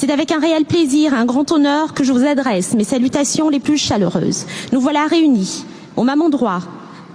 C'est avec un réel plaisir et un grand honneur que je vous adresse mes salutations les plus chaleureuses. Nous voilà réunis, au même endroit,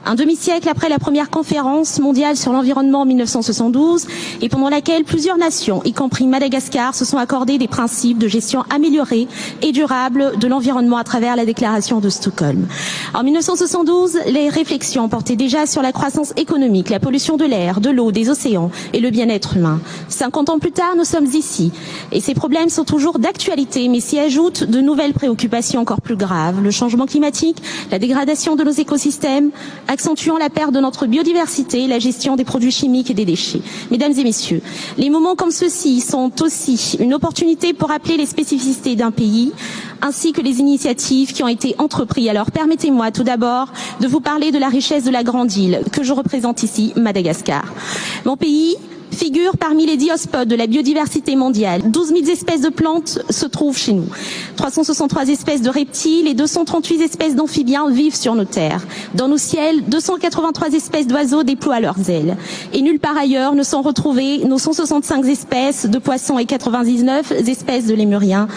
un demi-siècle après la première conférence mondiale sur l'environnement en 1972 et pendant laquelle plusieurs nations, y compris Madagascar, se sont accordées des principes de gestion améliorée et durable de l'environnement à travers la déclaration de Stockholm. En 1972, les réflexions portaient déjà sur la croissance économique, la pollution de l'air, de l'eau, des océans et le bien-être humain. 50 ans plus tard, nous sommes ici et ces problèmes sont toujours d'actualité, mais s'y ajoutent de nouvelles préoccupations encore plus graves. Le changement climatique, la dégradation de nos écosystèmes, accentuant la perte de notre biodiversité, la gestion des produits chimiques et des déchets. Mesdames et messieurs, les moments comme ceux-ci sont aussi une opportunité pour rappeler les spécificités d'un pays, ainsi que les initiatives qui ont été entreprises. Alors permettez-moi tout d'abord de vous parler de la richesse de la grande île que je représente ici, Madagascar. Mon pays figure parmi les 10 hotspots de la biodiversité mondiale. 12 000 espèces de plantes se trouvent chez nous. 363 espèces de reptiles et 238 espèces d'amphibiens vivent sur nos terres. Dans nos ciels, 283 espèces d'oiseaux déploient leurs ailes. Et nulle part ailleurs ne sont retrouvées nos 165 espèces de poissons et 99 espèces de lémuriens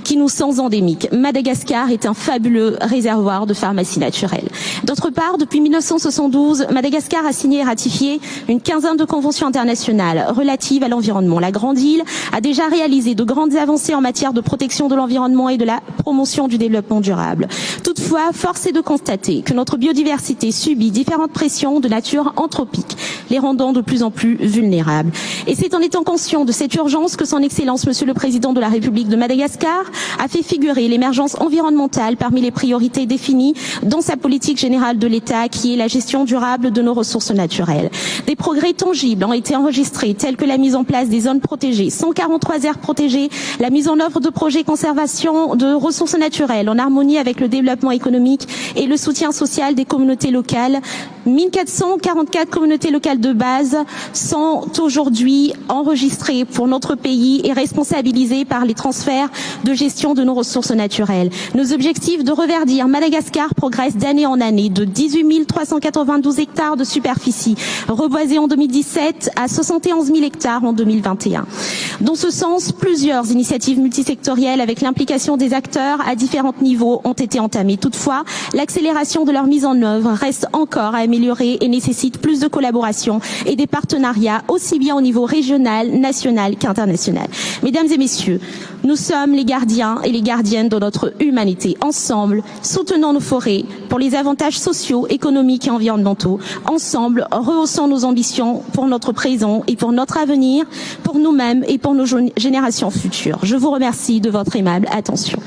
qui nous sont endémiques. Madagascar est un fabuleux réservoir de pharmacie naturelle. D'autre part, depuis 1972, Madagascar a signé et ratifié une quinzaine de conventions internationales relatives à l'environnement. La grande île a déjà réalisé de grandes avancées en matière de protection de l'environnement et de la promotion du développement durable. Toutefois, force est de constater que notre biodiversité subit différentes pressions de nature anthropique, les rendant de plus en plus vulnérables. Et c'est en étant conscient de cette urgence que son Excellence, Monsieur le Président de la République de Madagascar, a fait figurer l'émergence environnementale parmi les priorités définies dans sa politique générale de l'État, qui est la gestion durable de nos ressources naturelles. Des progrès tangibles ont été enregistrés, tels que la mise en place des zones protégées, 143 aires protégées, la mise en œuvre de projets conservation de ressources naturelles en harmonie avec le développement économique et le soutien social des communautés locales. 1444 communautés locales de base sont aujourd'hui enregistrées pour notre pays et responsabilisées par les transferts de gestion de nos ressources naturelles. Nos objectifs de reverdir Madagascar progressent d'année en année, de 18 392 hectares de superficie reboisés en 2017 à 71 000 hectares en 2021. Dans ce sens, plusieurs initiatives multisectorielles avec l'implication des acteurs à différents niveaux ont été entamées. Toutefois, l'accélération de leur mise en œuvre reste encore à améliorer et nécessite plus de collaboration et des partenariats aussi bien au niveau régional, national qu'international. Mesdames et messieurs, nous sommes les gardiens et les gardiennes de notre humanité. Ensemble, soutenons nos forêts pour les avantages sociaux, économiques et environnementaux. Ensemble, rehaussons nos ambitions pour notre présent et pour notre avenir, pour nous-mêmes et pour nos générations futures. Je vous remercie de votre aimable attention.